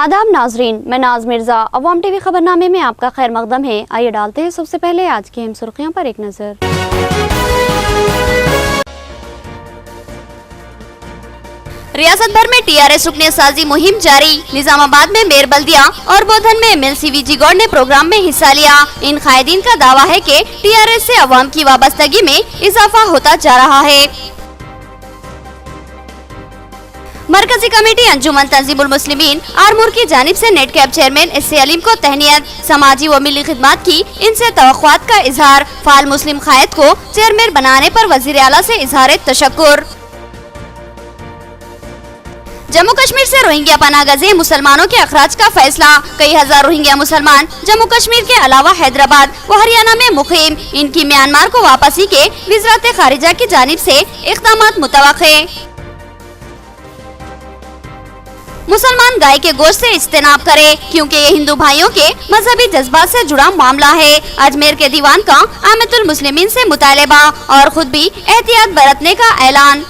आदाब नाजरीन, मैं नाज मिर्जा। अवाम टीवी खबरनामे में आपका खैर मकदम है। आइए डालते हैं सबसे पहले आज की अहम सुर्खियों पर एक नजर। रियासत भर में टीआरएस रुकने साजी मुहिम जारी। निजामाबाद में मेयर बल्दिया और बोधन में एमएलसी वीजी गौड़ ने प्रोग्राम में हिस्सा लिया। इन कायदीन का दावा है कि टीआरएस से अवाम की वाबस्तगी में इजाफा होता जा रहा है। मरकजी कमेटी अंजुमन तंजीमुल मुस्लिमीन आरमूर की जानिब से नेट कैब चेयरमैन एस.ए. अलीम को तहनीयत। समाजी व मिली खिदमत की इनसे तवक्कुआत का इजहार। फाल मुस्लिम कायद को चेयरमैन बनाने पर वजीर आला से इजहार तशक्कुर। जम्मू कश्मीर से रोहिंग्या पनाह गज़े मुसलमानों के अखराज का फैसला। कई हजार रोहिंग्या मुसलमान जम्मू कश्मीर के अलावा हैदराबाद व हरियाणा में मुकीम। इनकी म्यांमार को वापसी के वज़ारत खारिजा की जानिब से इक़दामात मुतवक्के। मुसलमान गाय के गोश्त से इज्तनाब करें क्योंकि ये हिंदू भाइयों के मजहबी जज्बात से जुड़ा मामला है। अजमेर के दीवान का आमतुल मुस्लिमीन से मुतालबा और खुद भी एहतियात बरतने का ऐलान।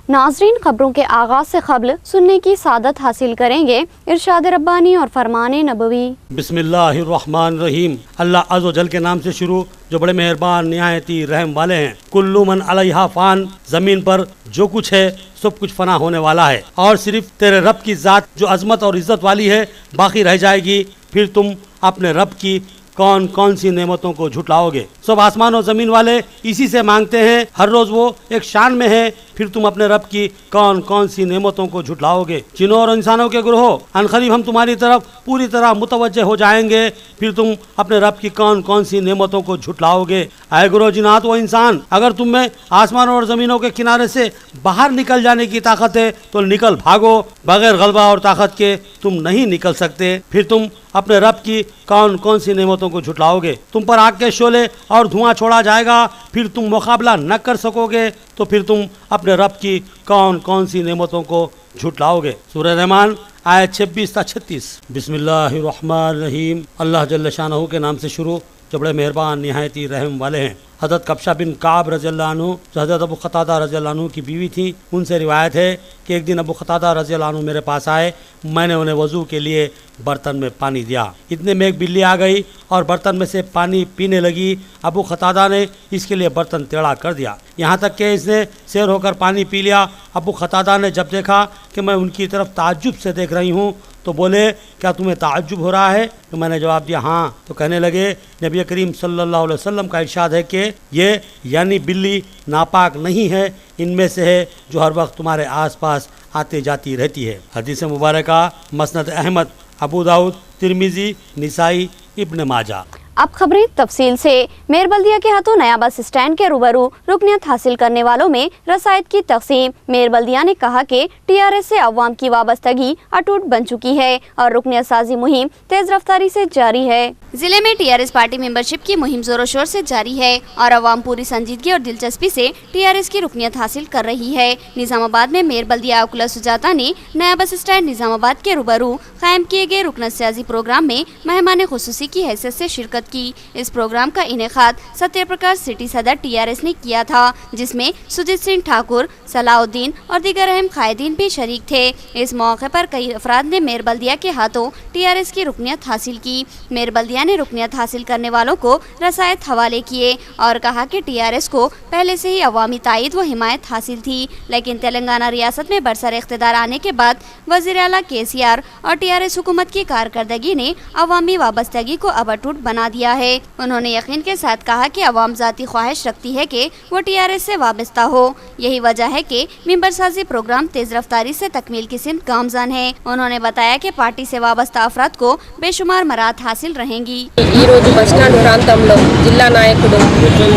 नाजरीन, खबरों के आगाज से क़ब्ल सुनने की सादत हासिल करेंगे इरशाद रब्बानी और फरमान नबवी। बिस्मिल्लाहिर्रहमानिर्रहीम। अल्लाह अज़्ज़ व जल के नाम से शुरू जो बड़े मेहरबान निहायती रहम वाले हैं। कुल्लु मन अलैहा फ़ान, जमीन पर जो कुछ है सब कुछ फना होने वाला है और सिर्फ तेरे रब की ज़ात जो अजमत और इज्जत वाली है बाकी रह जाएगी। फिर तुम अपने रब की कौन कौन सी नेमतों को झुटलाओगे। सब आसमान और ज़मीन वाले इसी से मांगते हैं। हर रोज़ वो एक शान में है। फिर तुम अपने रब की कौन कौन सी नेमतों को झुटलाओगे। जिनों और इंसानों के ग्रोह अनकरीब हम तुम्हारी तरफ पूरी तरह मुतवज्जे हो जाएंगे। फिर तुम अपने रब की कौन कौन सी नेमतों को झुटलाओगे। ऐ ग्रोह जिन्नात व इंसान, अगर तुम में आसमान और ज़मीनों के किनारे से बाहर निकल जाने की ताकत है तो निकल भागो। बगैर गलबा और ताकत के तुम नहीं निकल सकते। फिर तुम अपने रब की कौन कौन सी नेमतों को झुटलाओगे। तुम पर आग के शोले और धुआं छोड़ा जाएगा। फिर तुम मुकाबला न कर सकोगे तो फिर तुम अपने रब की कौन कौन सी नेमतों को झुटलाओगे। सूरह रहमान आयत 26-36। बिस्मिल्लाहिर्रहमानिर्रहीम। अल्लाह जल्ल शानहू के नाम से शुरू जो बड़े मेहरबान निहायती रहम वाले हैं। हज़रत कब्शा बिन काब रज़ियल्लाहु अन्हु जो हज़रत अबू क़तादा रज़ियल्लाहु अन्हु की बीवी थी, उनसे रिवायत है कि एक दिन अबू क़तादा रज़ियल्लाहु अन्हु मेरे पास आए। मैंने उन्हें वज़ू के लिए बर्तन में पानी दिया। इतने में एक बिल्ली आ गई और बर्तन में से पानी पीने लगी। अबू क़तादा ने इसके लिए बर्तन टेढ़ा कर दिया, यहाँ तक कि इसने सैर होकर पानी पी लिया। अबू क़तादा ने जब देखा कि मैं उनकी तरफ ताज्जुब से देख रही हूँ तो बोले, क्या तुम्हें ताज्जुब हो रहा है? तो मैंने जवाब दिया हाँ। तो कहने लगे, नबी करीम सल्लल्लाहु अलैहि वसल्लम का इरशाद है कि ये यानी बिल्ली नापाक नहीं है, इनमें से है जो हर वक्त तुम्हारे आसपास आती जाती रहती है। हदीस मुबारका मसनद अहमद, अबू दाऊद, तिरमिजी, निसाई, इब्न माजा। अब खबरें तफसील से। मेयर बल्दिया के हाथों नया बस स्टैंड के रूबरू रुकनियत हासिल करने वालों में रसायत की तकसीम। मेयर बल्दिया ने कहा कि टीआरएस से अवाम की वाबस्तगी अटूट बन चुकी है और रुकनियत साजी मुहिम तेज रफ्तारी से जारी है। जिले में टीआरएस पार्टी मेंबरशिप की मुहिम जोरों शोर से जारी है और अवाम पूरी संजीदगी और दिलचस्पी से टीआरएस की रुकनियत हासिल कर रही है। निजामाबाद में मेयर बल्दिया अकुला सुजाता ने नया बस स्टैंड निजामाबाद के रूबरू कायम किए गए रुकनियत साजी प्रोग्राम में मेहमान खुसूसी की हैसियत से शिरकत की। इस प्रोग्राम का इनेकाद सत्य प्रकाश सिटी सदर टीआरएस ने किया था, जिसमें सुजीत सिंह ठाकुर, सलाउद्दीन और दीगर अहम कायदीन भी शरीक थे। इस मौके पर कई अफराद ने मेयर बल्दिया के हाथों टीआरएस की रुकनियत हासिल की। मेयर बल्दिया ने रुकनियत हासिल करने वालों को रसायत हवाले किए और कहा कि टीआरएस को पहले से ही अवामी तायद व हिमायत हासिल थी, लेकिन तेलंगाना रियासत में बरसर इख्तिदार आने के बाद वज़ीर आला केसीआर और टीआरएस हुकूमत की कारकर्दगी ने अवामी वाबस्तगी को अब अटूट बना दिया है। उन्होंने यकीन के साथ कहा कि अवाम ज़ाती ख्वाहिश रखती है कि वो टीआरएस से वाबस्ता हो। यही वजह है कि मिंबर साजी प्रोग्राम तेज रफ्तारी से तकमील की सिमत गामजान है। उन्होंने बताया कि पार्टी से वाबस्ता अफराद को बेशुमार मराहत हासिल रहेंगी। ఈ రోజు బస్ స్టాండ్ ప్రాంతంలో జిల్లా నాయకుడు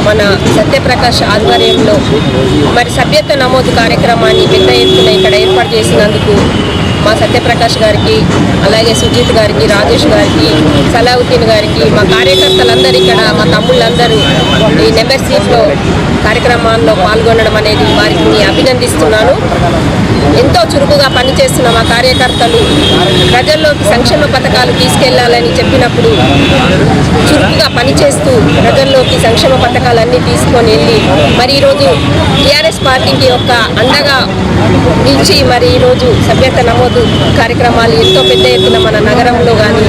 మన సత్యప్రకాష్ ఆధ్వర్యంలో మరి సభ్యత్వ నమోదు కార్యక్రమాన్ని పెద్ద ఎత్తున ఇక్కడ ఏర్పాటు చేసినందుకు మా సత్యప్రకాష్ గారికి, అలాగే సుజిత్ గారికి, రాజేష్ గారికి, సలావుద్దీన్ గారికి, మా కార్యకర్తలందరూ ఇక్కడ మా తమ్ముళ్ళందరూ ఈ మెంబర్షిప్లో కార్యక్రమాల్లో పాల్గొనడం అనేది వారిని అభినందిస్తున్నాను। ఎంతో చురుకుగా పనిచేస్తున్న మా కార్యకర్తలు ప్రజల్లోకి సంక్షేమ పథకాలు తీసుకెళ్లాలని చెప్పినప్పుడు చురుకుగా పనిచేస్తూ ప్రజల్లోకి సంక్షేమ పథకాలన్నీ తీసుకొని వెళ్ళి మరి ఈరోజు టీఆర్ఎస్ పార్టీకి ఒక అండగా నిలిచి మరి ఈరోజు సభ్యత్వ నమోదు కార్యక్రమాలు ఎంతో పెద్ద ఎత్తున మన నగరంలో కానీ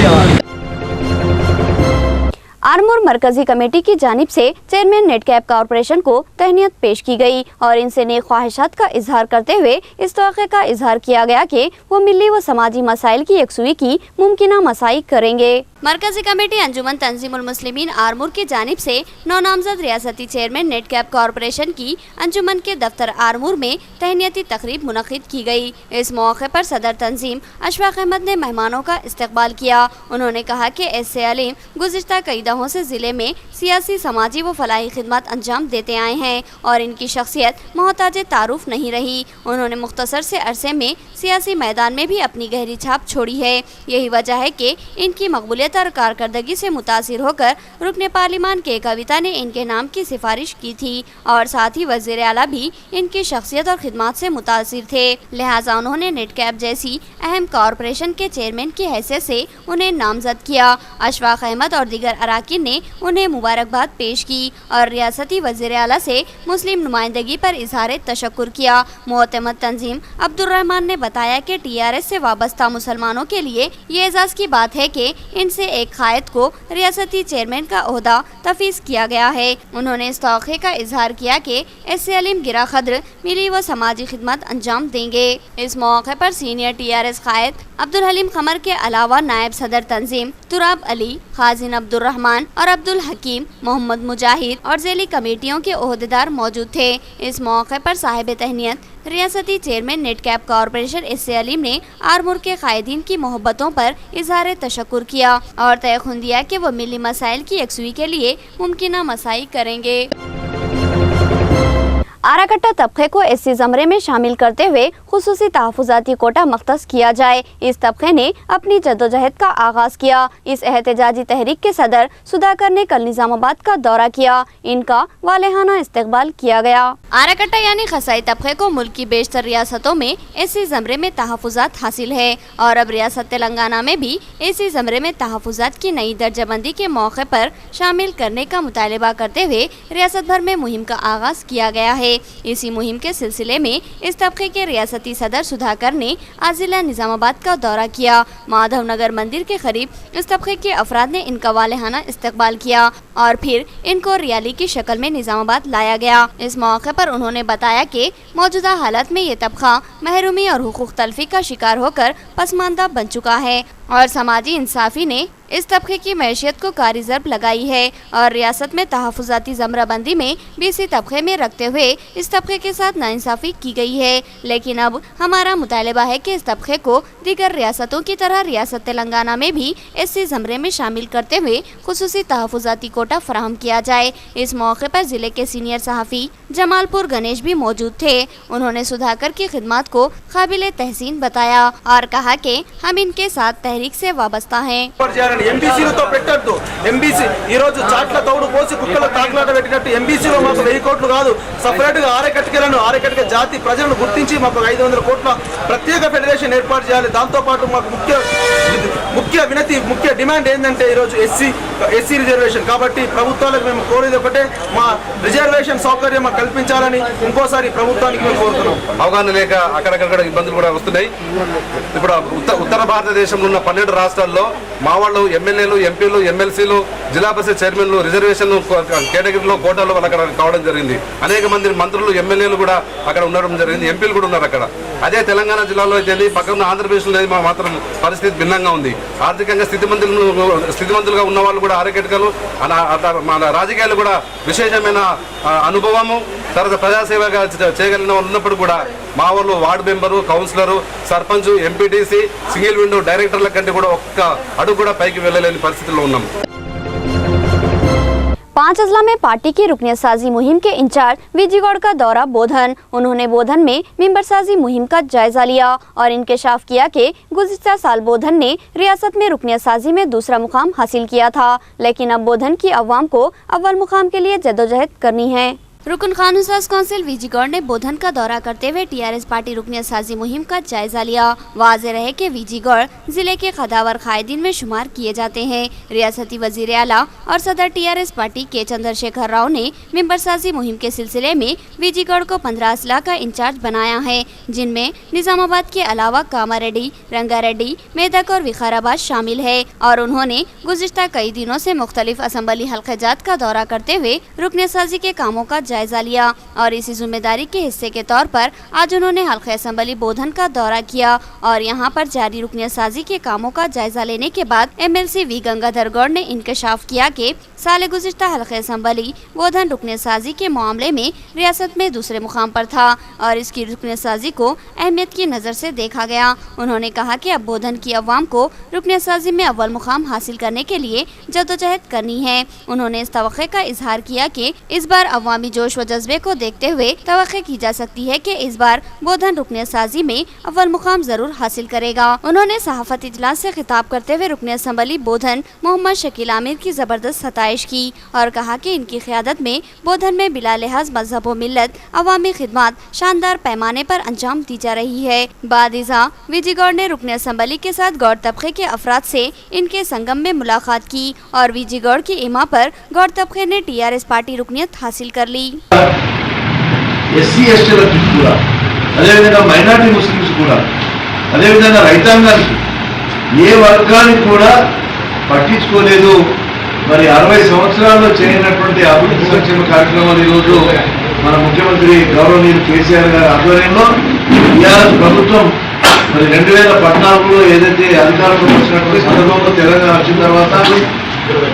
आरमूर मरकजी कमेटी की जानिब से चेयरमैन नेटकैप कॉरपोरेशन को तहनीत पेश की गई और इनसे नेक ख्वाहिशात का इजहार करते हुए इस तौक़े का इजहार किया गया कि वो मिली व समाजी मसाइल की यकसुई की मुमकिना मसाई करेंगे। मरकजी कमेटी अंजुमन तंजीमुल मुस्लिमीन आरमूर की जानिब से 9 नामजद रियासती चेयरमैन नेटकैप कॉरपोरेशन की अंजुमन के दफ्तर आरमूर में तहनीती तकरीब मुनक़िद की गई। इस मौके पर सदर तंजीम अशफाक अहमद ने मेहमानों का इस्तकबाल किया। उन्होंने कहा कि एस.ए. अलीम गुज़िश्ता कई दहों से ज़िले में सियासी, समाजी व फलाही खिदमत अंजाम देते आए हैं और इनकी शख्सियत मोहताज तारुफ नहीं रही। उन्होंने मुख्तसर से अरसे में सियासी मैदान में भी अपनी गहरी छाप छोड़ी है। यही वजह है कि इनकी मकबूलियत और कारकर्दगी से मुतासिर होकर रुकन पार्लिमान के कविता ने इनके नाम की सिफारिश की थी और साथ ही वज़ीर आला भी इनकी शख्सियत और खिदमत से मुतासिर थे। लिहाजा उन्होंने नेटकैप जैसी अहम कॉरपोरेशन के चेयरमैन की हैसियत से उन्हें नामजद किया। अशफाक अहमद और दीगर अराकीन ने उन्हें मुबारकबाद पेश की और रियासती वज़ीर आला से मुस्लिम नुमाइंदगी पर इजहार तशक्कुर किया। मोअतमद तंजीम अब्दुर्रहमान ने बताया कि टीआरएस से वाबस्ता मुसलमानों के लिए ये एजाज़ की बात है कि इनसे एक कायद को रियासती चेयरमैन का ओहदा तफवीज़ किया गया है। उन्होंने इस तौक़े का इजहार किया कि एस.ए. अलीम गिरा खद्र मिली व समाजी खिदमत अंजाम देंगे। इस मौके पर सीनियर टीआरएस कायद अब्दुल हलीम खमर के अलावा नायब सदर तंजीम तुराब अली, खाजिन अब्दुर्रहमान और अब्दुल हकीम, मोहम्मद मुजाहिद और ज़ेली कमेटियों के ओहदेदार मौजूद थे। इस मौके पर साहिब तहनीत रियासती चेयरमैन नेटकैप कॉरपोरेशन एस.ए. अलीम ने आरमूर के कायदीन की मोहब्बतों पर इजहार तशक्कुर किया और तयखुन दिया कि वह मिली मसाइल की यकसुई के लिए मुमकिना मसाई करेंगे। आराकट्टा तबके को एससी ज़मरे में शामिल करते हुए खुसूसी तहफ़्फ़ुज़ाती कोटा मख्तस किया जाए। इस तबके ने अपनी जद्दोजहद का आगाज़ किया। इस एहतजाजी तहरीक के सदर सुधाकर ने कल निज़ामाबाद का दौरा किया। इनका वालेहाना इस्तकबाल किया गया। आराकट्टा यानी खसाई तबके को मुल्क की बेशतर रियासतों में एससी ज़मरे में तहफ़्फ़ुज़ात हासिल है और अब रियासत तेलंगाना में भी एससी ज़मरे में तहफ़्फ़ुज़ात की नई दर्जाबंदी के मौके पर शामिल करने का मुतालबा करते हुए रियासत भर में मुहिम का आगाज़ किया गया है। इसी मुहिम के सिलसिले में इस तबके के रियासती सदर सुधाकर ने आज जिला निज़ामाबाद का दौरा किया। माधव नगर मंदिर के करीब इस तबके के अफराद ने इनका वालेहाना इस्तकबाल किया और फिर इनको रियाली की शक्ल में निज़ामाबाद लाया गया। इस मौके पर उन्होंने बताया कि मौजूदा हालत में ये तबका महरूमी और हुकूक तलफी का शिकार होकर पसमानदा बन चुका है और समाजी इंसाफी ने इस तबके की मैशियत को कारी ज़रब लगाई है और रियासत में तहफ़्फ़ुज़ाती ज़मराबंदी में बीसी तबके में रखते हुए इस तबके के साथ नाइंसाफ़ी की गई है। लेकिन अब हमारा मुतालबा है कि इस तबके को दीगर रियासतों की तरह रियासत तेलंगाना में भी एससी ज़मरे में शामिल करते हुए खुसूसी तहफ़्फ़ुज़ाती कोटा फराहम किया जाए। इस मौके पर ज़िले के सीनियर सहाफ़ी जमालपुर गणेश भी मौजूद थे। उन्होंने सुधाकर की खिदमत को काबिल तहसीन बताया और कहा कि हम इनके साथ तहरीक से वाबस्ता हैं। ఎంబీసీలతో పెట్టద్దు ఎంబీసీ ఈ రోజు చాట్ల తౌడు పోసి కుక్కల తాకులాట పెట్టినట్టు ఎంబీసీలో మాకు 1000 కోట్లు కాదు సెపరేట్ గా ఆరేకట్టిక జాతి ప్రజలను గుర్తించి మాకు 500 కోట్ల ప్రత్యేక ఫెడరేషన్ ఏర్పాటు చేయాలి। దాంతో పాటు మాకు ముఖ్య డిమాండ్ ఏంటంటే ఈ రోజు ఎస్సీ రిజర్వేషన్ కాబట్టి ప్రభుత్వాలకు మేము కోరేది ఒకటే మా రిజర్వేషన్ సౌకర్యం మాకు కల్పించాలని ఇంకోసారి ప్రభుత్వానికి మేము కోరుతున్నాం। అవగాహన లేక అక్కడక్కడ ఇబ్బందులు కూడా వస్తున్నాయి। ఇప్పుడు ఉత్తర భారతదేశంలో ఉన్న 12 రాష్ట్రాల్లో మా వాళ్ళు ఎమ్మెల్యేలు, ఎంపీలు, ఎమ్మెల్సీలు, జిల్లా పరిషత్ చైర్మన్లు రిజర్వేషన్ కేటగిరీలో కోటాలో వాళ్ళు అక్కడ కావడం జరిగింది। అనేక మంది మంత్రులు, ఎమ్మెల్యేలు కూడా అక్కడ ఉండడం జరిగింది, ఎంపీలు కూడా ఉన్నారు అక్కడ। అదే తెలంగాణ జిల్లాలో అయితే పక్కన ఆంధ్రప్రదేశ్లో మాత్రం పరిస్థితి భిన్నంగా ఉంది। ఆర్థికంగా స్థితిమంతులుగా ఉన్న వాళ్ళు కూడా ఆరేకట్కలు మన రాజకీయాలు కూడా విశేషమైన అనుభవము తర్వాత ప్రజాసేవగా చేయగలిగిన వాళ్ళు ఉన్నప్పుడు కూడా మా వాళ్ళు ward member, councillor, sarpanch, MPTC, single window డైరెక్టర్ల కంటే కూడా ఒక్క అడుగు కూడా పైకి వెళ్ళలేని పరిస్థితిలో ఉన్నాం। 5 अजला में पार्टी की रुकनियत साजी मुहिम के इंचार्ज विजयगौड़ का दौरा बोधन। उन्होंने बोधन में मेंबर साजी मुहिम का जायजा लिया और इंकशाफ किया कि गुज़िश्ता साल बोधन ने रियासत में रुकनियत साजी में दूसरा मुकाम हासिल किया था, लेकिन अब बोधन की अवाम को अव्वल मुकाम के लिए जद्दोजहद करनी है। रुकन कानून साज कौंसिल वीजी गौड़ ने बोधन का दौरा करते हुए टीआरएस पार्टी रुकनियत साजी मुहिम का जायजा लिया। वाज़ेह रहे कि वीजी गौड़ जिले के कदावर कायदीन में शुमार किए जाते हैं। रियासती वजीर आला और सदर टीआरएस पार्टी के चंद्रशेखर राव ने मेंबर साजी मुहिम के सिलसिले में वीजी गौड़ को 15 अजला का इंचार्ज बनाया है, जिनमें निजामाबाद के अलावा कामारेड्डी, रंगारेड्डी, मेदक और विकाराबाद शामिल है। और उन्होंने गुज़िश्ता कई दिनों से मुख्तलिफ असम्बली हल्क़ाजात का दौरा करते हुए रुकनियत साजी के कामों का जायजा लिया और इसी जिम्मेदारी के हिस्से के तौर पर आज उन्होंने हल्क़े असम्बली बोधन का दौरा किया और यहां पर जारी रुकनियत साजी के कामों का जायजा लेने के बाद एमएलसी वी गंगाधर गौड़ ने इंकशाफ किया कि साल गुज़िश्ता हल्क़े असम्बली बोधन रुकनियत साजी के मामले में रियासत में दूसरे मुकाम पर था और इसकी रुकनियत साजी को अहमियत की नज़र से देखा गया। उन्होंने कहा कि अब बोधन की अवाम को रुकनियत साजी में अव्वल मुकाम हासिल करने के लिए जद्दोजहद करनी है। उन्होंने इस तवक्के का इजहार किया कि इस बार अवामी जोश व जज्बे को देखते हुए तवक्के की जा सकती है कि इस बार बोधन रुकनियत साजी में अव्वल मुकाम जरूर हासिल करेगा। उन्होंने सहाफत इजलास से खिताब करते हुए रुकनियत असम्बली बोधन मोहम्मद शकील आमिर की जबरदस्त सताइश की और कहा कि इनकी क़यादत में बोधन में बिला लिहाज मजहब व मिल्लत अवामी खिदमत शानदार पैमाने पर अंजाम दी जा रही है। बादिज़ा वीजी गौड़ ने रुकनियत असम्बली के साथ गौड़ तबके के अफराद से इनके संगम में मुलाकात की और वीजी गौड़ की इमा पर गौड़ तबके ने टीआरएस पार्टी रुकनियत हासिल कर ली। ఎస్సీ ఎస్టీలకు కూడా అదేవిధంగా మైనారిటీ ముస్లిమ్స్ కూడా అదేవిధంగా రైతాంగానికి ఏ వర్గానికి కూడా పట్టించుకోలేదు। మరి 60 సంవత్సరాల్లో చేయనటువంటి అభివృద్ధి సంక్షేమ కార్యక్రమాలు ఈరోజు మన ముఖ్యమంత్రి గౌరవనీయులు కేసీఆర్ గారి ఆధ్వర్యంలో టీఆర్ఎస్ ప్రభుత్వం మరి 2014లో ఏదైతే అధికారంలోకి వచ్చినటువంటి సందర్భంలో తెలంగాణ వచ్చిన తర్వాత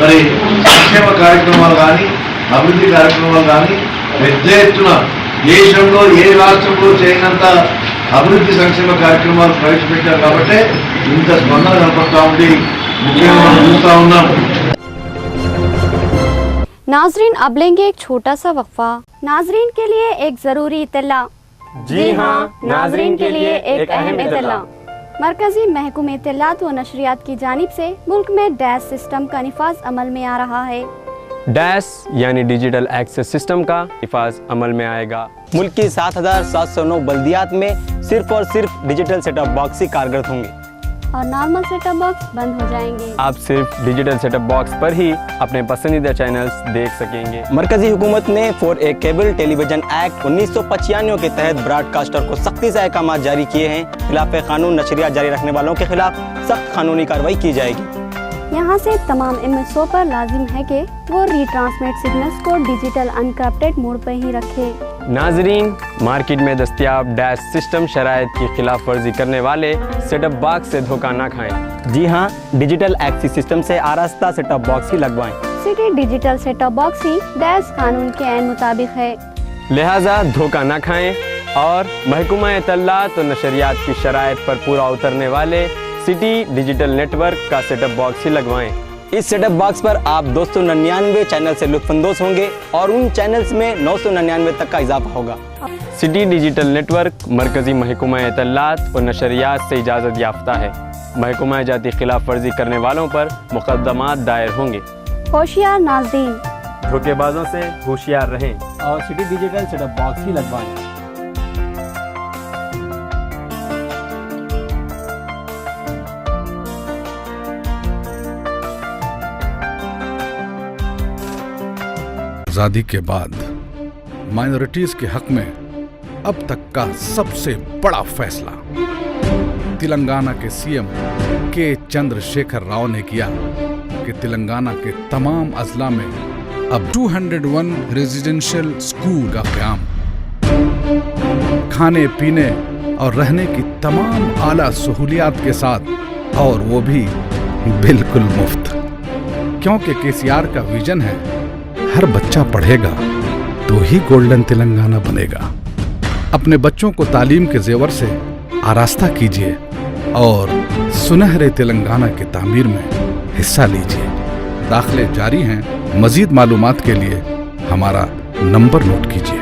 మరి సంక్షేమ కార్యక్రమాలు కానీ అభివృద్ధి కార్యక్రమాలు కానీ పెద్ద ఎత్తున దేశంలో ఏ రాష్ట్రంలో చేయనంత అభివృద్ధి సంక్షేమ కార్యక్రమాలు ప్రవేశపెట్టారు కాబట్టి ఇంత స్పందన కనపడతా ఉంది। ముఖ్యంగా చూస్తూ ఉన్నాం। नाजरीन अब लेंगे एक छोटा सा वक्फा। नाजरीन के लिए एक जरूरी इत्तला। जी हाँ, नाजरीन के लिए एक अहम इत्तला। मरकजी महकूम इत्तलात व नशरियात की जानिब से मुल्क में डैश सिस्टम का निफाज अमल में आ रहा है। डैश यानी डिजिटल एक्सेस सिस्टम का निफाज अमल में आएगा। मुल्क की 7,709 बल्दियात में सिर्फ और सिर्फ डिजिटल सेटअप बॉक्स ही कारगर होंगे और नॉर्मल सेटअप बॉक्स बंद हो जाएंगे। आप सिर्फ डिजिटल सेटअप बॉक्स पर ही अपने पसंदीदा चैनल्स देख सकेंगे। मरकजी हुकूमत ने for a cable television act 1995 के तहत ब्रॉडकास्टर को सख्ती से अहकाम जारी किए हैं। खिलाफ कानून नशरियात जारी रखने वालों के खिलाफ सख्त कानूनी कार्रवाई की जाएगी। यहाँ से तमाम MSO पर लाजिम है कि वो रीट्रांसमिट सिग्नल्स को डिजिटल अनक्रप्टेड मोड पर ही रखे। नाजरीन, मार्केट में दस्तियाब डैश सिस्टम शराइत की खिलाफ वर्जी करने वाले सेटअप बॉक्स से धोखा न खाएं। जी हाँ, डिजिटल एक्सेस सिस्टम से आरास्ता सेटअप बॉक्स ही लगवाएं। सिटी डिजिटल सेटअप बॉक्स ही डैश कानून के ऐन मुताबिक है, लिहाजा धोखा न खाएं और महकूमा इत्तलात और नशरियात की शराइत पर पूरा उतरने वाले सिटी डिजिटल नेटवर्क का सेटअप बॉक्स ही लगवाएं। इस सेटअप बॉक्स पर आप 299 चैनल से लुत्फानंदोज होंगे और उन चैनल्स में 999 तक का इजाफा होगा। सिटी डिजिटल नेटवर्क मरकजी महकूमा इत्तलात और नशरियात से इजाज़त याफ्ता है। महकूमा जाती खिलाफ वर्जी करने वालों पर मुकदमात दायर होंगे। होशियार नाज़रीन, धोखेबाजों से होशियार रहें और सिटी डिजिटल सेटअप बॉक्स ही लगवाएं। आज़ादी के बाद माइनॉरिटीज के हक में अब तक का सबसे बड़ा फैसला तेलंगाना के सीएम के चंद्रशेखर राव ने किया कि तेलंगाना के तमाम अजला में अब 201 रेजिडेंशियल स्कूल का क़याम, खाने पीने और रहने की तमाम आला सहूलियात के साथ, और वो भी बिल्कुल मुफ्त। क्योंकि केसीआर का विजन है हर बच्चा पढ़ेगा तो ही गोल्डन तेलंगाना बनेगा। अपने बच्चों को तालीम के जेवर से आरास्ता कीजिए और सुनहरे तेलंगाना की तामीर में हिस्सा लीजिए। दाखिले जारी हैं। मजीद मालूमात के लिए हमारा नंबर नोट कीजिए।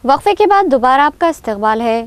वक्फे के बाद दोबारा आपका इस्तकबाल है।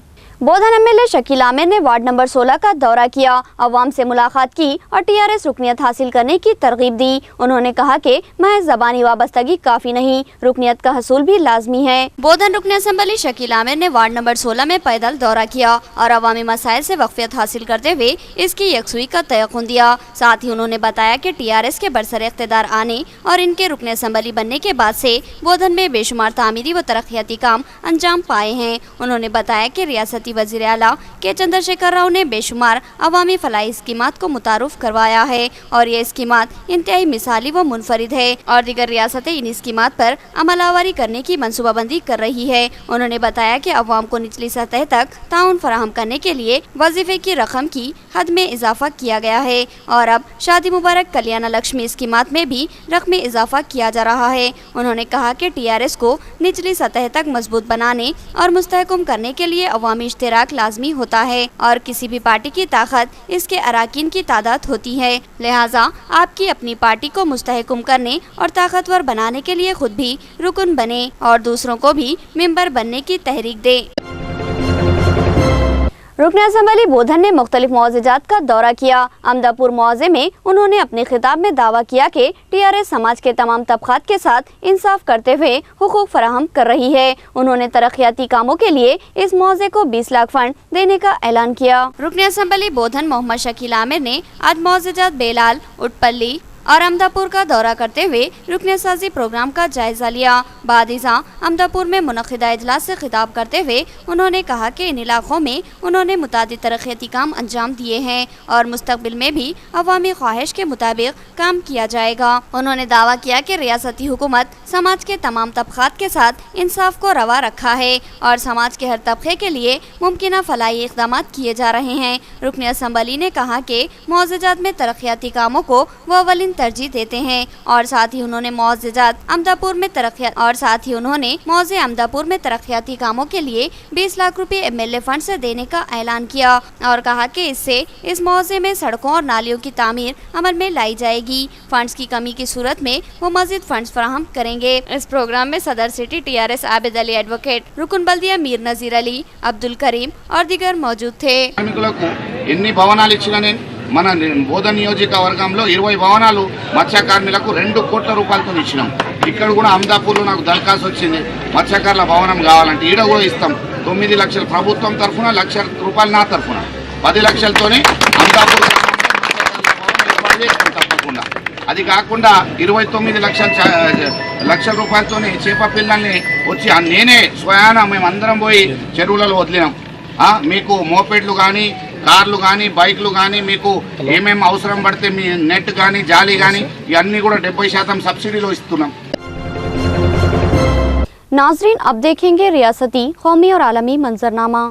बोधन एमएलए शकील आमिर ने वार्ड नंबर 16 का दौरा किया, अवाम से मुलाकात की और टीआरएस रुकनियत हासिल करने की तरगीब दी। उन्होंने कहा कि महज ज़बानी वाबस्तगी काफ़ी नहीं, रुकनियत का हसूल भी लाजमी है। बोधन रुकन असम्बली शकील आमिर ने वार्ड नंबर 16 में पैदल दौरा किया और अवामी मसाइल से वक्फियत हासिल करते हुए इसकी यकसुई का तयक़ुन दिया। साथ ही उन्होंने बताया कि टीआरएस के बरसर इख्तिदार आने और इनके रुकन असम्बली बनने के बाद से बोधन में बेशुमार तामीरी व तरक्याती काम अंजाम पाए हैं। उन्होंने बताया कि रियासती वज़ीर आला के चंद्रशेखर राव ने बेशुमार अवामी फलाही स्कीमात को मुतारुफ करवाया है और ये स्कीमात इंतहाई मिसाली व मुनफरिद है और दीगर रियासतें इन स्कीमात पर अमलावरी करने की मनसूबाबंदी कर रही है। उन्होंने बताया कि अवाम को निचली सतह तक ताउन फराहम करने के लिए वजीफे की रकम की हद में इजाफा किया गया है और अब शादी मुबारक कल्याण लक्ष्मी स्कीमात में भी रकम में इजाफा किया जा रहा है। उन्होंने कहा कि टीआरएस को निचली सतह तक मजबूत बनाने और मुस्तहकम करने के लिए अवामी इश्तिराक लाजमी होता है और किसी भी पार्टी की ताकत इसके अराकीन की तादाद होती है। लिहाजा आपकी अपनी पार्टी को मुस्तहकम करने और ताकतवर बनाने के लिए खुद भी रुकन बने और दूसरों को भी मेंबर बनने की तहरीक दे। रुकन असम्बली बोधन ने मुख्तलिफ मुआवज़ात का दौरा किया। अमदापुर मुआवजे में उन्होंने अपने खिताब में दावा किया कि टीआरएस समाज के तमाम तबकात के साथ इंसाफ करते हुए हुकूक फराहम कर रही है। उन्होंने तरक्याती कामों के लिए इस मुआवजे को 20 लाख फंड देने का ऐलान किया। रुकन असम्बली बोधन मोहम्मद शकील आमिर ने आज मुआवज़ात बेलाल, उटपल्ली और अमदापुर का दौरा करते हुए रुकन साजी प्रोग्राम का जायजा लिया। बादिजा अमदापुर में मुनक़िदा इजलास से खिताब करते हुए उन्होंने कहा कि इन इलाकों में उन्होंने मुतादिद तरक्याती काम अंजाम दिए हैं और मुस्तकबिल में भी अवामी ख्वाहिश के मुताबिक काम किया जाएगा। उन्होंने दावा किया कि रियासती हुकूमत समाज के तमाम तबकात के साथ इंसाफ को रवा रखा है और समाज के हर तबके के लिए मुमकिन फलाही इक़दाम किए जा रहे हैं। रुकन असम्बली ने कहा कि मुआवज़ात में तरक्याती कामों को वो अवलिन तरजीह देते हैं और साथ ही उन्होंने मुआवजे अमदापुर में तरक्याती कामों के लिए 20 लाख रुपए एमएलए फंड से देने का ऐलान किया और कहा कि इससे इस मुआवजे में सड़कों और नालियों की तामीर अमल में लाई जाएगी। फंड्स की कमी की सूरत में वो मजीद फंड्स फराहम करेंगे। इस प्रोग्राम में सदर city TRS Abid Ali advocate, रुकन बल्दिया मीर नजीर अली, अब्दुल करीम और दीगर मौजूद थे। మన బోధన్ నియోజకవర్గంలో 20 భవనాలు మత్స్యకారులకు 2 కోట్ల రూపాయలతో ఇచ్చినాం. ఇక్కడ కూడా అమదాపూర్లో నాకు దరఖాస్తు వచ్చింది, మత్స్యకారుల భవనం కావాలంటే ఈడ కూడా ఇస్తాం. 9 లక్షలు ప్రభుత్వం తరఫున, 1 లక్ష రూపాయలు నా తరఫున, 10 లక్షలతోనే అమదాపూర్ తప్పకుండా. అది కాకుండా 29 లక్షల రూపాయలతోనే చేప పిల్లల్ని వచ్చి నేనే స్వయాన మేమందరం పోయి చెరువులలో వదిలినాం. మీకు మోపెడ్లు కానీ, కార్లు కానీ, బైక్లు కానీ, మీకు ఏమేమి అవసరం పడితే మీ నెట్ కానీ, జాలి కానీ ఇవన్నీ కూడా 70% సబ్సిడీలో ఇస్తున్నాం। नाजरीन, अब देखेंगे रियासती, कौमी और आलमी मंजरनामा।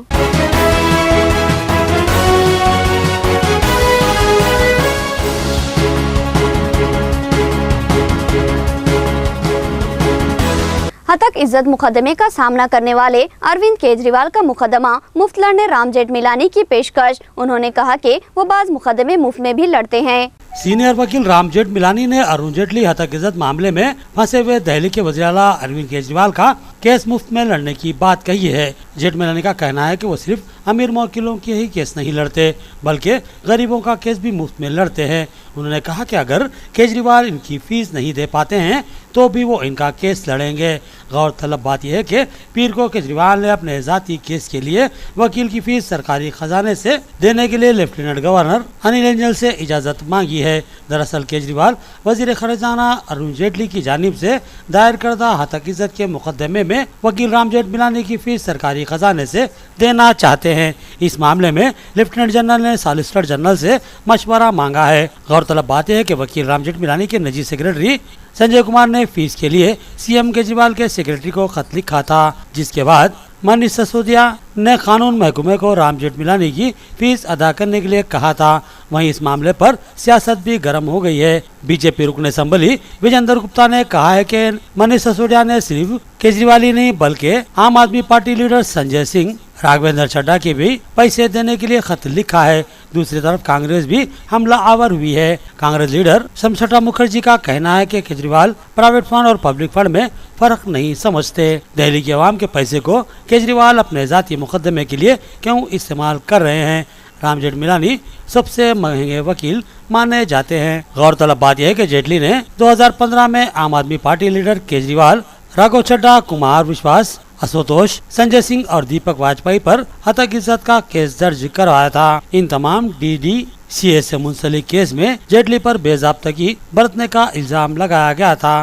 हतक इज्जत मुकदमे का सामना करने वाले अरविंद केजरीवाल का मुकदमा मुफ्त लड़ने राम जेठमिलानी की पेशकश। उन्होंने कहा कि वो बाज मुकदमे मुफ्त में भी लड़ते हैं। सीनियर वकील राम जेठमिलानी ने अरुण जेटली हतक इज्जत मामले में फंसे हुए दिल्ली के वज़ीर आला अरविंद केजरीवाल का केस मुफ्त में लड़ने की बात कही है। जेठमिलानी का कहना है कि वो सिर्फ अमीर वकीलों के ही केस नहीं लड़ते, बल्कि गरीबों का केस भी मुफ्त में लड़ते हैं। उन्होंने कहा कि अगर केजरीवाल इनकी फीस नहीं दे पाते हैं तो भी वो इनका केस लड़ेंगे। गौरतलब बात यह है कि पीर को केजरीवाल ने अपने ज़ाती केस के लिए वकील की फीस सरकारी खजाने से देने के लिए लेफ्टिनेंट गवर्नर अनिल एंजल से इजाज़त मांगी है। दरअसल केजरीवाल वजीर खजाना अरुण जेटली की जानिब से दायर करदा हतक इज्जत के मुकदमे में वकील राम जेठमिलानी की फीस सरकारी खजाने से देना चाहते हैं। इस मामले में लेफ्टिनेंट जनरल ने सॉलिसिटर जनरल से मशवरा मांगा है। गौरतलब बात है कि वकील राम जेठमिलानी के निजी सेक्रेटरी संजय कुमार ने फीस के लिए सीएम केजरीवाल के सेक्रेटरी को खत लिखा था, जिसके बाद मनीष सिसोदिया ने कानून महकमे को राम जेठमिलानी की फीस अदा करने के लिए कहा था। वहीं इस मामले पर सियासत भी गर्म हो गई है। बीजेपी रुकन असम्बली विजेंद्र गुप्ता ने कहा है कि मनीष सिसोदिया ने सिर्फ केजरीवाल ही नहीं बल्कि आम आदमी पार्टी लीडर संजय सिंह, राघवेंद्र चड्ढा के भी पैसे देने के लिए खत लिखा है। दूसरी तरफ कांग्रेस भी हमला आवर हुई है। कांग्रेस लीडर शमशेटा मुखर्जी का कहना है कि केजरीवाल प्राइवेट फंड और पब्लिक फंड में फर्क नहीं समझते। दिल्ली के अवाम के पैसे को केजरीवाल अपने जाती मुकदमे के लिए क्यों इस्तेमाल कर रहे हैं? राम जेठमलानी सबसे महंगे वकील माने जाते हैं। गौरतलब बात यह है कि जेटली ने 2015 में आम आदमी पार्टी लीडर केजरीवाल, राघव चड्ढा, कुमार विश्वास, आशुतोष, संजय सिंह और दीपक वाजपेयी पर हत्या इज्जत का केस दर्ज करवाया था। इन तमाम DDCA से मुंसलिक केस में जेटली पर बेज़ाब्तगी बरतने का इल्जाम लगाया गया था।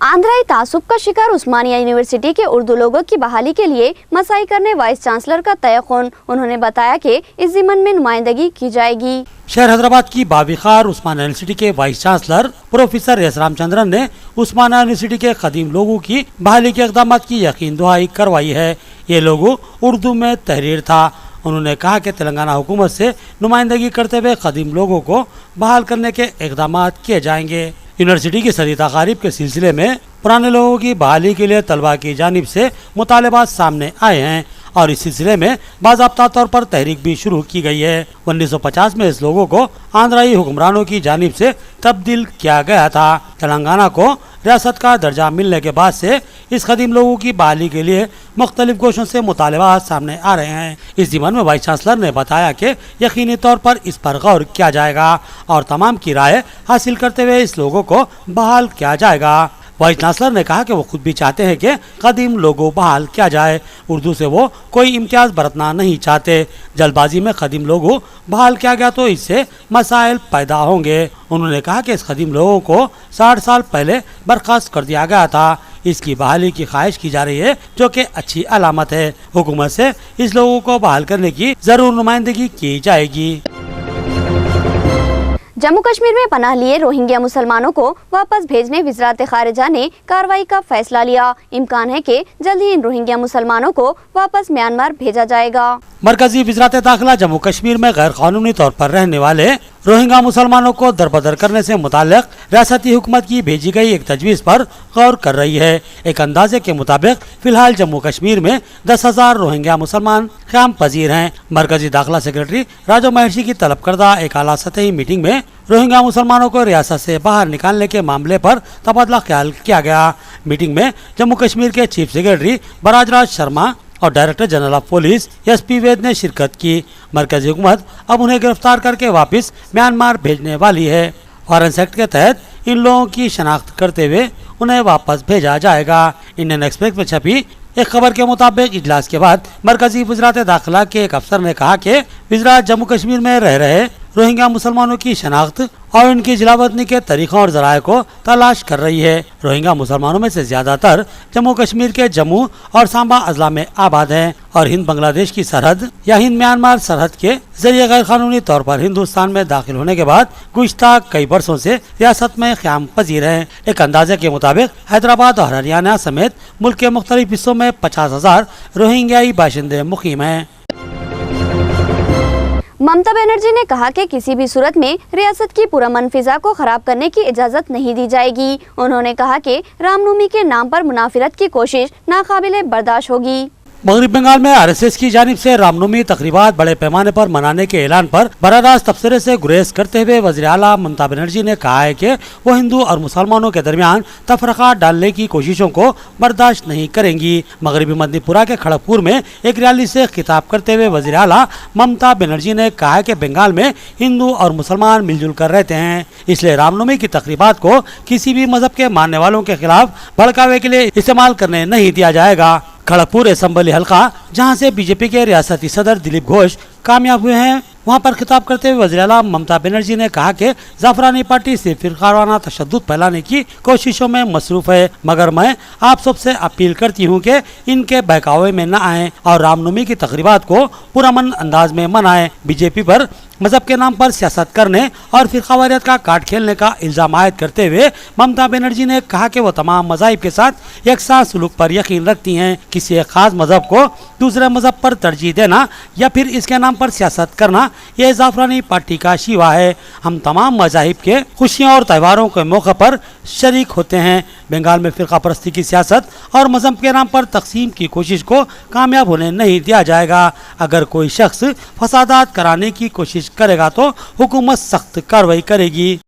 आंध्राई तासुब का शिकार उस्मानिया यूनिवर्सिटी के उर्दू लोगों की बहाली के लिए मसाई करने वाइस चांसलर का तयक़ुन। उन्होंने बताया कि इस ज़िम्मन में नुमाइंदगी की जाएगी। शहर हैदराबाद की बाविखार उस्मानिया यूनिवर्सिटी के vice chancellor professor S Ramachandran ने उस्मानिया यूनिवर्सिटी के कदीम लोगों की बहाली के इक़दाम की यकीन दहाई करवाई है। ये लोगो उर्दू में तहरीर था। उन्होंने कहा कि तेलंगाना हुकूमत से नुमाइंदगी करते हुए कदीम लोगों को बहाल करने के इक़दाम किए जाएंगे। यूनिवर्सिटी की सदी तकारीब के सिलसिले में पुराने लोगों की बहाली के लिए तलबा की जानिब से मुतालबात सामने आए हैं और इस सिलसिले में बाज़ाब्ता तौर पर तहरीक भी शुरू की गई है। 1950 में इस लोगों को आंध्राई हुक्मरानों की जानिब से तब्दील किया गया था। तेलंगाना को रियासत का दर्जा मिलने के बाद से इस कदीम लोगों की बहाली के लिए मुख्तलिफ गोशों से मुतालबात सामने आ रहे हैं। इस ज़िम्मन में वाइस चांसलर ने बताया कि यकीनी तौर पर इस पर गौर किया जाएगा और तमाम की राय हासिल करते हुए इस लोगों को बहाल किया जाएगा। वाइस चांसलर ने कहा कि वो खुद भी चाहते हैं कि कदीम लोगों बहाल किया जाए। उर्दू से वो कोई इम्तियाज़ बरतना नहीं चाहते। जल्दबाजी में कदीम लोगों बहाल किया गया तो इससे मसाइल पैदा होंगे। उन्होंने कहा कि इस कदीम लोगों को 60 साल पहले बर्खास्त कर दिया गया था। इसकी बहाली की ख्वाहिश की जा रही है जो कि अच्छी अलामत है। हुकूमत से इस लोगों को बहाल करने की जरूर नुमाइंदगी की जाएगी। जम्मू कश्मीर में पनाह लिए रोहिंग्या मुसलमानों को वापस भेजने वज़ारत ख़ारिजा ने कार्रवाई का फैसला लिया। इम्कान है कि जल्द ही इन रोहिंग्या मुसलमानों को वापस म्यांमार भेजा जाएगा। मरकजी वज़ारत दाखिला जम्मू कश्मीर में गैर कानूनी तौर पर रहने वाले रोहिंग्या मुसलमानों को दरबदर करने से मुताल्लिक रियासती हुकूमत की भेजी गई एक तजवीज़ पर गौर कर रही है। एक अंदाजे के मुताबिक फिलहाल जम्मू कश्मीर में 10,000 रोहिंग्या मुसलमान क़याम पजीर हैं। मरकजी दाखिला सेक्रेटरी राजो महर्षि की तलब करदा एक आला सतही मीटिंग में रोहिंग्या मुसलमानों को रियासत से बाहर निकालने के मामले पर तबादला ख्याल किया गया। मीटिंग में जम्मू कश्मीर के चीफ सेक्रेटरी बराजराज शर्मा और director general of police SP वैद ने शिरकत की। मरकजी हुकूमत अब उन्हें गिरफ्तार करके वापस म्यांमार भेजने वाली है। फॉरेंस एक्ट के तहत इन लोगों की शनाख्त करते हुए उन्हें वापस भेजा जाएगा। इंडियन एक्सप्रेस में छपी एक खबर के मुताबिक इजलास के बाद मरकजी वज़ारत दाखिला के एक अफसर ने कहा कि वज़ारत जम्मू कश्मीर में रह रहे रोहिंग्या मुसलमानों की शनाख्त और उनकी जिलावतनी के तरीक़ों और ज़राए को तलाश कर रही है। रोहिंग्या मुसलमानों में से ज़्यादातर जम्मू कश्मीर के जम्मू और सांबा अजला में आबाद हैं और हिंद बांग्लादेश की सरहद या हिंद म्यांमार सरहद के जरिए गैर कानूनी तौर पर हिंदुस्तान में दाखिल होने के बाद गुज़श्ता कई बरसों से रियासत में क़याम पजीर हैं। एक अंदाजे के मुताबिक हैदराबाद और हरियाणा समेत मुल्क के मुख्तलिफ हिस्सों में 50,000 रोहिंग्याई बाशिंदे मुकीम हैं। ममता बनर्जी ने कहा कि किसी भी सूरत में रियासत की पुरअमन फिजा को खराब करने की इजाज़त नहीं दी जाएगी। उन्होंने कहा कि रामनवमी के नाम पर मुनाफिरत की कोशिश नाकाबिले बर्दाश्त होगी। मगरब बंगाल में RSS की जानिब से रामनवमी तकरीबात बड़े पैमाने पर मनाने के ऐलान पर बरारास्त तबसरे से गुरेज करते हुए वज़ीर आला ममता बनर्जी ने कहा है कि वो हिंदू और मुसलमानों के दरमियान तफरका डालने की कोशिशों को बर्दाश्त नहीं करेंगी। मगरबी मदनीपुरा के खड़गपुर में एक रैली से खिताब करते हुए वज़ीर आला ममता बनर्जी ने कहा है कि बंगाल में हिंदू और मुसलमान मिलजुल कर रहते हैं, इसलिए रामनवमी की तकरीबात को किसी भी मजहब के मानने वालों के खिलाफ भड़कावे के लिए इस्तेमाल करने नहीं दिया जाएगा। खड़गपुर असेंबली हल्का जहां से बीजेपी के रियासती सदर दिलीप घोष कामयाब हुए हैं, वहां पर खिताब करते हुए वज़ीर आला ममता बनर्जी ने कहा कि ज़ाफ़रानी पार्टी सिर्फ फ़िरक़ावाराना तशद्दुद फैलाने की कोशिशों में मसरूफ़ है, मगर मैं आप सबसे अपील करती हूं कि इनके बहकावे में न आएं और रामनवमी की तकरीबात को पुरअमन अंदाज में मनाएं। बीजेपी पर मजहब के नाम पर सियासत करने और फ़िरक़ावारियत का कार्ड खेलने का इल्ज़ाम आयद करते हुए ममता बनर्जी ने कहा कि वो तमाम मज़ाहिब के साथ यकसा सलूक पर यकीन रखती हैं। किसी एक ख़ास मजहब को दूसरे मजहब पर तरजीह देना या फिर इसके नाम पर सियासत करना ये ज़ाफ़रानी पार्टी का शिवा है। हम तमाम मज़ाहिब के खुशियों और त्योहारों के मौके पर शरीक होते हैं। बंगाल में फ़िरक़ा परस्ती की सियासत और मजहब के नाम पर तकसीम की कोशिश को कामयाब होने नहीं दिया जाएगा। अगर कोई शख्स फसादात कराने की कोशिश करेगा तो हुकूमत सख्त कार्रवाई करेगी।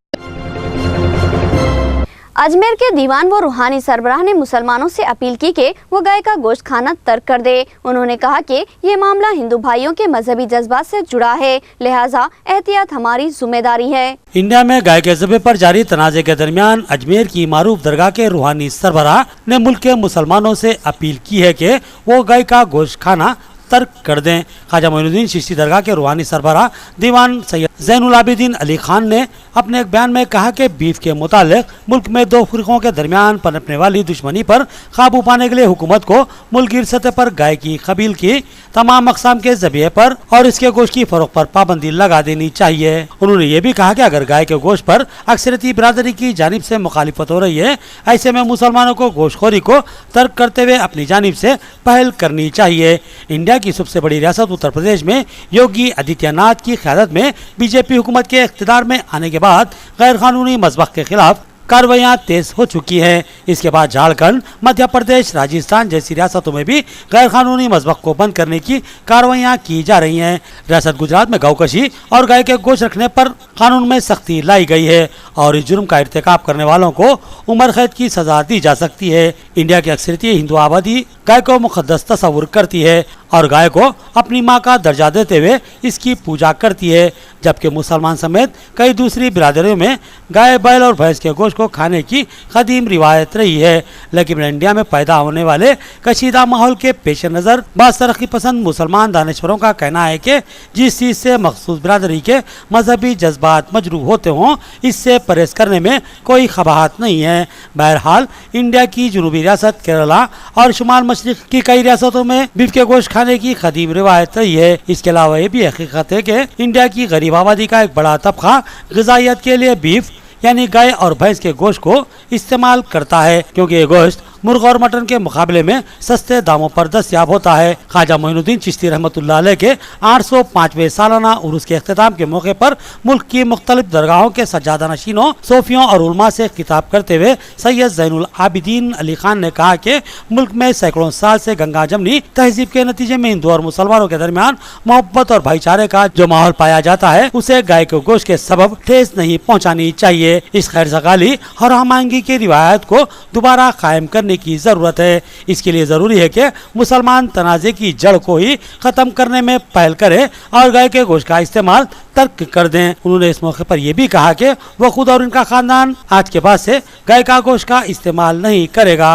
अजमेर के दीवान व रूहानी सरबराह ने मुसलमानों से अपील की कि वो गाय का गोश्त खाना तर्क कर दे। उन्होंने कहा कि ये मामला हिंदू भाइयों के मजहबी जज्बात से जुड़ा है, लिहाजा एहतियात हमारी जिम्मेदारी है। इंडिया में गाय के ज़बे पर जारी तनाज़े के दरमियान अजमेर की मारूफ दरगाह के रूहानी सरबराह ने मुल्क के मुसलमानों से अपील की है कि वो गाय का गोश्त खाना तर्क कर दें। ख्वाजा मोइनुद्दीन चिश्ती दरगाह के रूहानी सरबराह दीवान सैयद ज़ैनुल आबिदीन अली खान ने अपने एक बयान में कहा कि बीफ के मुतालिक मुल्क में दो फिरकों के दरमियान पनपने वाली दुश्मनी पर काबू पाने के लिए हुकूमत को मुल्की सतह पर गाय की कबील की तमाम अक़साम के ज़बीहे पर और इसके गोश्त की फरोख्त पर पाबंदी लगा देनी चाहिए। उन्होंने ये भी कहा कि अगर गाय के गोश्त पर अक्सरियती बिरादरी की जानिब से मुखालिफत हो रही है, ऐसे में मुसलमानों को गोश्तखोरी को तर्क करते हुए अपनी जानिब से पहल करनी चाहिए। इंडिया की सबसे बड़ी रियासत उत्तर प्रदेश में योगी आदित्यनाथ की क़यादत में बीजेपी हुकूमत के इख्तिदार में आने के बाद गैर कानूनी मज़बख के खिलाफ कार्रवाइयाँ तेज हो चुकी हैं। इसके बाद झारखंड, मध्य प्रदेश, राजस्थान जैसी रियासतों में भी गैर कानूनी मज़बख को बंद करने की कार्रवाइयाँ की जा रही हैं। रियासत गुजरात में गौकशी और गाय के गोश्त रखने पर कानून में सख्ती लाई गई है और इस जुर्म का इर्तिकाब करने वालों को उम्र कैद की सजा दी जा सकती है। इंडिया की अक्सरियती हिंदू आबादी गाय को मुक़द्दस तस्वुर करती है और गाय को अपनी माँ का दर्जा देते हुए इसकी पूजा करती है, जबकि मुसलमान समेत कई दूसरी बिरादरियों में गाय, बैल और भैंस के गोश्त को खाने की कदीम रिवायत रही है। लेकिन इंडिया में पैदा होने वाले कशीदा माहौल के पेश नज़र बाज़ तरक्की पसंद मुसलमान दानिश्वरों का कहना है कि जिस चीज़ से मखसूस बिरादरी के मजहबी जज्बात मजरूह होते हों, इससे परहेज करने में कोई खबाहत नहीं है। बहरहाल इंडिया की जनूबी रियासत केरला और शुमाल मशरिक की कई रियासतों में बीफ के गोश्त खाने की कदीम रिवायत रही है। इसके अलावा ये भी हकीकत है कि इंडिया की गरीब आबादी का एक बड़ा तबका ग़िज़ाइयत के लिए बीफ यानी गाय और भैंस के गोश्त को इस्तेमाल करता है, क्योंकि ये गोश्त मुर्ग और मटन के मुकाबले में सस्ते दामों पर दस्तयाब होता है। ख्वाजा मोइनुद्दीन चिश्ती रहमतुल्लाह अलैह के 805वें सालाना उर्स के अख्तिताम के मौके पर मुल्क की मुख्तलिफ दरगाहों के सज्जादा नशीनों, सोफियों और उलमा से खिताब करते हुए सैयद ज़ैनुल आबिदीन अली खान ने कहा कि मुल्क में सैकड़ों साल से गंगा जमनी तहजीब के नतीजे में हिंदू और मुसलमानों के दरमियान मोहब्बत और भाईचारे का जो माहौल पाया जाता है, उसे गाय के गोश्त के सबब ठेस नहीं पहुँचानी चाहिए। इस खैर सगाली और हमआहंगी की रिवायत को दोबारा कायम करने की जरूरत है। इसके लिए जरूरी है कि मुसलमान तनाज़े की जड़ को ही खत्म करने में पहल करें और गाय के गोश्त का इस्तेमाल तर्क कर दें। उन्होंने इस मौके पर यह भी कहा कि वह खुद और उनका खानदान आज के बाद से गाय का गोश्त का इस्तेमाल नहीं करेगा।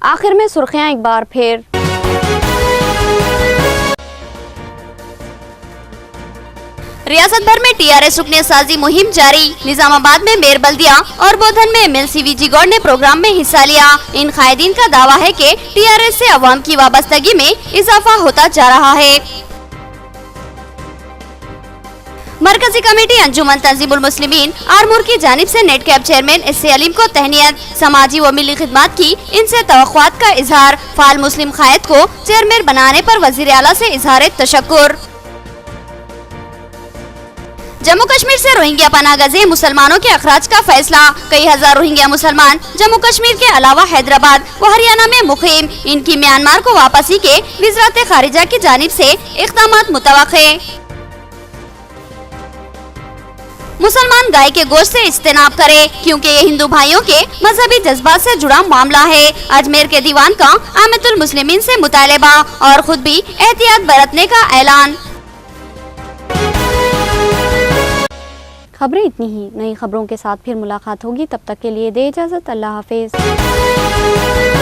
आखिर में सुर्खियां एक बार फिर। रियासत भर में टीआरएस रुकने साजी मुहिम जारी। निजामाबाद में मेयर बल्दिया और बोधन में एमएलसी वीजी गौड़ ने प्रोग्राम में हिस्सा लिया। इन कायदीन का दावा है कि टीआरएस से अवाम की वाबस्तगी में इजाफा होता जा रहा है। मरकजी कमेटी अंजुमन तंजीमुल मुस्लिमीन आरमूर की जानिब से नेट कैब चेयरमैन एस.ए. अलीम को तहनीत। समाजी व मिली खिदमत की इनसे तवक्कुआत का इजहार। फाल मुस्लिम कायद को चेयरमैन बनाने पर वजीर आला से इजहार तशक्कुर। जम्मू कश्मीर से रोहिंग्या पनागज़े मुसलमानों के अखराज का फैसला। कई हजार रोहिंग्या मुसलमान जम्मू कश्मीर के अलावा हैदराबाद व हरियाणा में मुकीम। इनकी म्यांमार को वापसी के वज़ारत खारिजा की जानिब से इक़दामात मुतवक्के। मुसलमान गाय के गोश्त से इज्तनाब करे, क्योंकि ये हिंदू भाइयों के मजहबी जज्बात से जुड़ा मामला है। अजमेर के दीवान का आमतुल मुस्लिमीन से मुतालबा और खुद भी एहतियात बरतने का ऐलान। खबरें इतनी ही। नई खबरों के साथ फिर मुलाकात होगी, तब तक के लिए दे इजाजत। अल्लाह हाफिज।